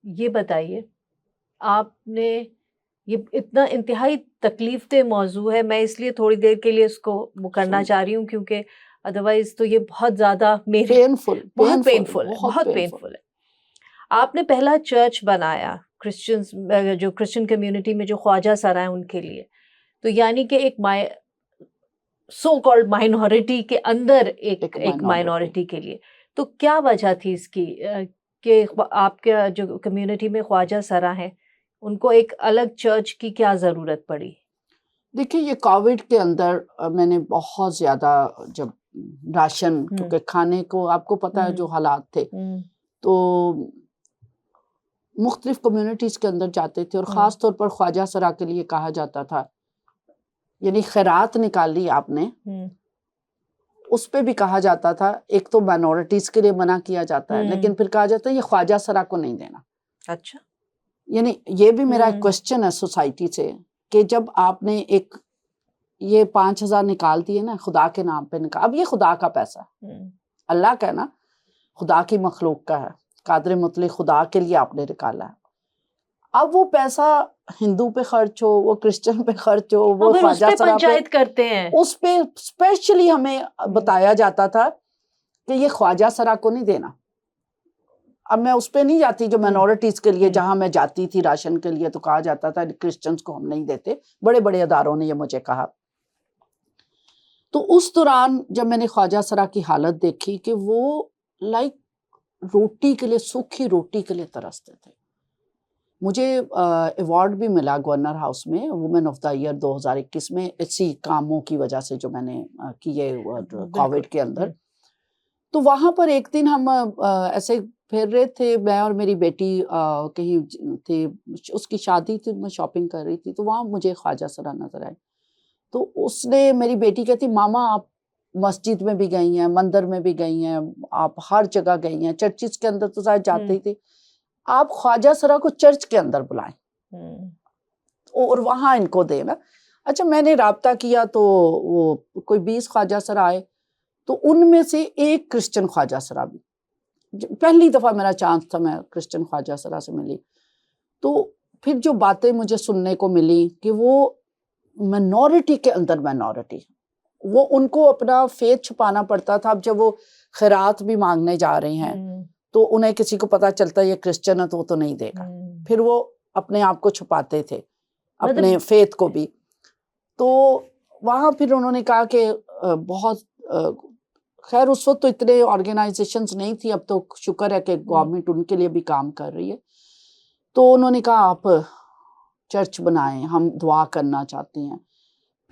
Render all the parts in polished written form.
یہ بتائیے، آپ نے یہ اتنا انتہائی تکلیف دہ موضوع ہے، میں اس لیے تھوڑی دیر کے لیے اس کو کرنا چاہ رہی ہوں کیونکہ ادروائز تو یہ بہت زیادہ بہت پینفل ہے. آپ نے پہلا چرچ بنایا کرسچن کمیونٹی میں جو خواجہ سرا ہیں ان کے لیے، تو یعنی کہ ایک سو کالڈ مائنورٹی کے اندر ایک مائنورٹی کے لیے. تو کیا وجہ تھی اس کی کہ آپ کے جو کمیونٹی میں خواجہ سرا ہیں ان کو ایک الگ چرچ کی کیا ضرورت پڑی؟ دیکھیے یہ کووڈ کے اندر میں نے بہت زیادہ جب راشن، کیونکہ کھانے کو آپ کو پتہ ہے جو حالات تھے، تو مختلف کمیونٹیز کے اندر جاتے تھے، اور خاص طور پر خواجہ سرا کے لیے کہا جاتا تھا، یعنی خیرات نکالی آپ نے، اس پہ بھی کہا جاتا تھا، ایک تو مائنورٹیز کے لیے منع کیا جاتا ہے، لیکن پھر کہا جاتا ہے یہ خواجہ سرا کو نہیں دینا. اچھا، یعنی یہ بھی میرا ایک کوسچن ہے سوسائٹی سے کہ جب آپ نے ایک یہ 5,000 نکال دیے نا خدا کے نام پہ نکال، اب یہ خدا کا پیسہ ہے، اللہ کا ہے نا، خدا کی مخلوق کا ہے، قادر مطلق خدا کے لیے آپ نے نکالا ہے. اب وہ پیسہ ہندو پہ خرچ ہو، وہ کرسچن پہ خرچ ہو، وہ خواجہ سرا پنچایت کرتے ہیں، اس پہ اسپیشلی ہمیں بتایا جاتا تھا کہ یہ خواجہ سرا کو نہیں دینا. اب میں اس پہ نہیں جاتی جو مائنورٹیز کے لیے، جہاں میں جاتی تھی راشن کے لیے تو کہا جاتا تھا کرسچنز کو ہم نہیں دیتے، بڑے بڑے اداروں نے یہ مجھے کہا. تو اس دوران جب میں نے خواجہ سرا کی حالت دیکھی کہ وہ لائک روٹی کے لیے، سوکھی روٹی کے لیے ترستے تھے. مجھے ایوارڈ بھی ملا گورنر ہاؤس میں وومن آف دا ایئر 2021 میں، اسی کاموں کی وجہ سے جو میں نے کیے کووڈ کے اندر. تو وہاں پر ایک دن ہم ایسے پھر رہے تھے، میں اور میری بیٹی کہیں تھے، اس کی شادی تھی، میں شاپنگ کر رہی تھی، تو وہاں مجھے خواجہ سرا نظر آئے. تو اس نے، میری بیٹی کہتی ماما آپ مسجد میں بھی گئی ہیں، مندر میں بھی گئی ہیں، آپ ہر جگہ گئی ہیں، چرچز کے اندر تو شاید جاتے ہی تھے، آپ خواجہ سرا کو چرچ کے اندر بلائیں اور وہاں ان کو دینا. اچھا میں نے رابطہ کیا تو وہ کوئی 20 خواجہ سرا آئے، تو ان میں سے ایک کرسچن خواجہ سرا بھی، پہلی دفعہ میرا چانس تھا میں کرسچن خواجہ سرا سے ملی. تو پھر جو باتیں مجھے سننے کو ملی کہ وہ مائنورٹی کے اندر مائنورٹی، وہ ان کو اپنا فیتھ چھپانا پڑتا تھا. اب جب وہ خیرات بھی مانگنے جا رہے ہیں تو انہیں کسی کو پتا چلتا ہے یہ کرسچن ہے تو وہ تو نہیں دے گا، پھر وہ اپنے آپ کو چھپاتے تھے، اپنے فیتھ کو بھی. تو وہاں پھر انہوں نے کہا کہ بہت خیر اس وقت تو اتنے آرگنائزیشنز نہیں تھی، اب تو شکر ہے کہ گورنمنٹ ان کے لیے بھی کام کر رہی ہے. تو انہوں نے کہا آپ چرچ بنائیں، ہم دعا کرنا چاہتے ہیں.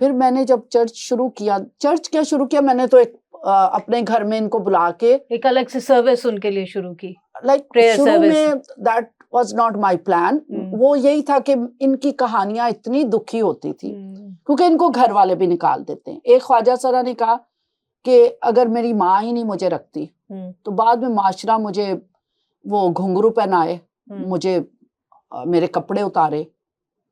پھر میں نے جب چرچ شروع کیا میں نے تو ایک اپنے گھر میں ان کو بلا کے ایک الگ سے سروس ان کے لیے شروع کی. لائک شروع میں that was not my plan. وہ یہی تھا کہ ان کی کہانیاں اتنی دکھی ہوتی تھی کیونکہ ان کو گھر والے بھی نکال دیتے ہیں. ایک خواجہ سرا نے کہا کہ اگر میری ماں ہی نہیں مجھے رکھتی تو بعد میں معاشرہ مجھے وہ گھنگرو پہنائے، مجھے میرے کپڑے اتارے،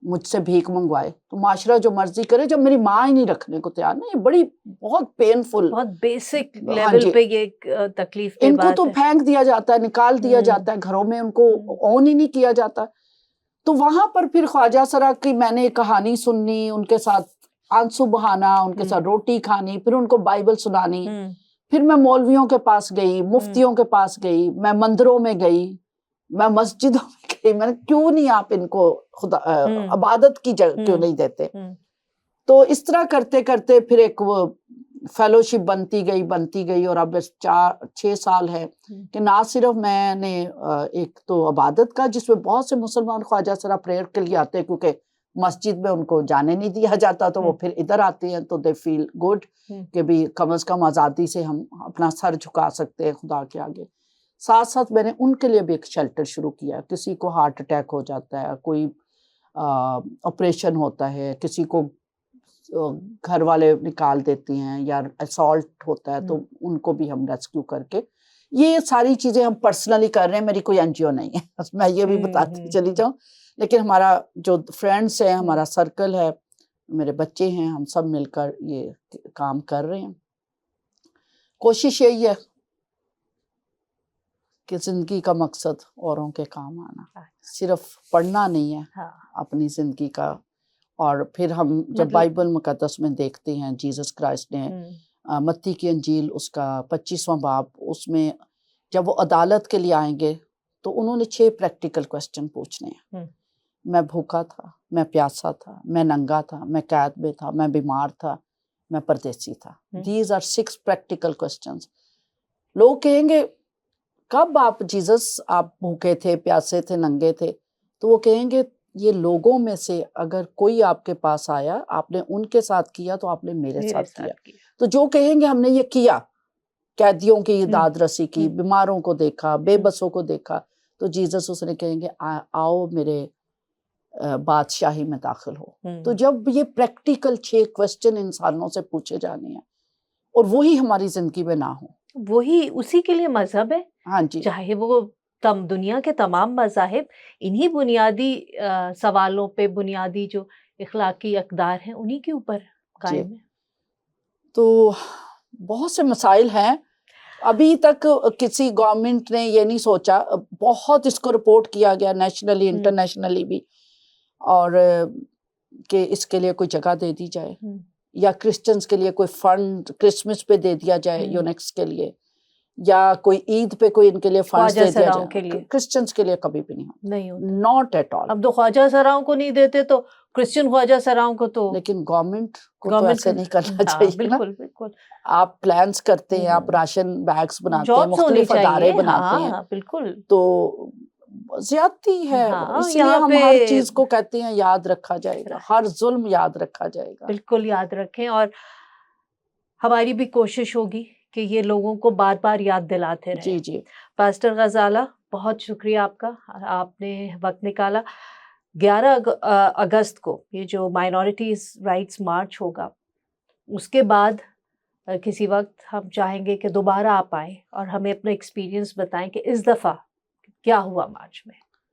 مجھ سے بھیک منگوائے، تو معاشرہ جو مرضی کرے، جب میری ماں ہی نہیں رکھنے کو تیار. نا یہ بڑی بہت پینفل، بہت بیسک لیول پہ یہ تکلیف ان کو تو پھینک دیا جاتا ہے، نکال دیا جاتا ہے گھروں میں، ان کو اون ہی نہیں کیا جاتا. تو وہاں پر پھر خواجہ سرا کی میں نے کہانی سننی، ان کے ساتھ آنسو بہانا، ان کے ساتھ روٹی کھانی، پھر ان کو بائبل سنانی. پھر میں مولویوں کے پاس گئی، مفتیوں کے پاس گئی، میں مندروں میں گئی، میں مسجدوں میں گئی. میں نے کیوں نہیں آپ ان کو خدا عبادت کی جگہ کیوں نہیں دیتے. تو اس طرح کرتے کرتے پھر ایک وہ فیلوشپ بنتی گئی اور اب 4-6 سال ہے کہ نہ صرف میں نے ایک تو عبادت کا، جس میں بہت سے مسلمان خواجہ سرا پریئر کے لیے آتے ہیں کیونکہ مسجد میں ان کو جانے نہیں دیا جاتا، تو وہ پھر ادھر آتے ہیں تو دے فیل گڈ کہ بھی کم از کم آزادی سے ہم اپنا سر جھکا سکتے ہیں خدا کے آگے. ساتھ ساتھ میں نے ان کے لیے بھی ایک شیلٹر شروع کیا. کسی کو ہارٹ اٹیک ہو جاتا ہے، کوئی آپریشن ہوتا ہے، کسی کو گھر والے نکال دیتی ہیں یا اسالٹ ہوتا ہے تو ان کو بھی ہم ریسکیو کر کے، یہ ساری چیزیں ہم پرسنلی کر رہے ہیں. میری کوئی این جی او نہیں ہے، میں یہ بھی بتاتی چلی جاؤں. لیکن ہمارا جو فرینڈس ہیں، ہمارا سرکل ہے، میرے بچے ہیں، ہم سب مل کر یہ کام کر رہے ہیں. کوشش یہی ہے کہ زندگی کا مقصد اوروں کے کام آنا، صرف پڑھنا نہیں ہے ہاں اپنی زندگی کا. اور پھر ہم جب مطلب بائبل مقدس میں دیکھتے ہیں جیسس کرائسٹ نے متی کی انجیل اس کا 25واں باب، اس میں جب وہ عدالت کے لیے آئیں گے تو انہوں نے 6 پریکٹیکل کوسچن پوچھنے ہیں. میں بھوکا تھا، میں پیاسا تھا، میں ننگا تھا، میں قید میں تھا، میں بیمار تھا، میں پردیسی تھا. These are 6 practical questions. لوگ کہیں گے کب آپ جیسس آپ بھوکے تھے، پیاسے تھے، ننگے تھے؟ تو وہ کہیں گے یہ لوگوں میں سے اگر کوئی آپ کے پاس آیا، آپ نے ان کے ساتھ کیا تو آپ نے میرے ساتھ کیا. تو جو کہیں گے ہم نے یہ کیا، قیدیوں کی داد رسی کی، بیماروں کو دیکھا، بے بسوں کو دیکھا، تو جیسس اس نے کہیں گے آؤ میرے بادشاہی میں داخل ہو. تو جب یہ پریکٹیکل 6 کوسچن انسانوں سے پوچھے جانے ہیں اور وہی ہماری زندگی میں نہ ہو، وہی اسی کے لیے مذہب ہے. ہاں جی، چاہے وہ دنیا کے تمام مذاہب انہی بنیادی سوالوں پہ، بنیادی جو اخلاقی اقدار ہیں انہی کے اوپر قائم ہے. تو بہت سے مسائل ہیں. ابھی تک کسی گورنمنٹ نے یہ نہیں سوچا، بہت اس کو رپورٹ کیا گیا نیشنلی انٹرنیشنلی بھی، اور کہ اس کے لیے کوئی جگہ دے دی جائے، یا کرسچنز کے لیے کوئی فنڈ کرسمس پہ دے دیا جائے، یونیکس کے لیے، یا کوئی عید پہ کوئی ان کے لیے فنڈ دے دیا جائے. کرسچنز کے لیے کبھی بھی نہیں ہوتا، ناٹ ایٹ آل. اب تو خواجہ سراؤں کو نہیں دیتے تو کرسچن خواجہ سراؤں کو تو، لیکن گورنمنٹ کو تو ایسے نہیں کرنا چاہیے نا. بالکل بالکل. آپ پلانس کرتے ہیں، آپ راشن بیگز بناتے ہیں، جابس ہونی مختلف ادارے چاہیے. بناتے ہیں، ہاں بالکل. تو زیادتی ہے. اس لیے ہم ہر چیز کو کہتے ہیں یاد رکھا جائے گا، ہر ظلم یاد رکھا جائے گا. بالکل یاد رکھیں، اور ہماری بھی کوشش ہوگی کہ یہ لوگوں کو بار بار یاد دلاتے رہیں. جی جی. پاسٹر غزالہ بہت شکریہ آپ کا، آپ نے وقت نکالا. 11 اگست کو یہ جو مائنورٹیز رائٹس مارچ ہوگا، اس کے بعد کسی وقت ہم چاہیں گے کہ دوبارہ آپ آئیں اور ہمیں اپنا ایکسپیرینس بتائیں کہ اس دفعہ کیا ہوا مارچ میں.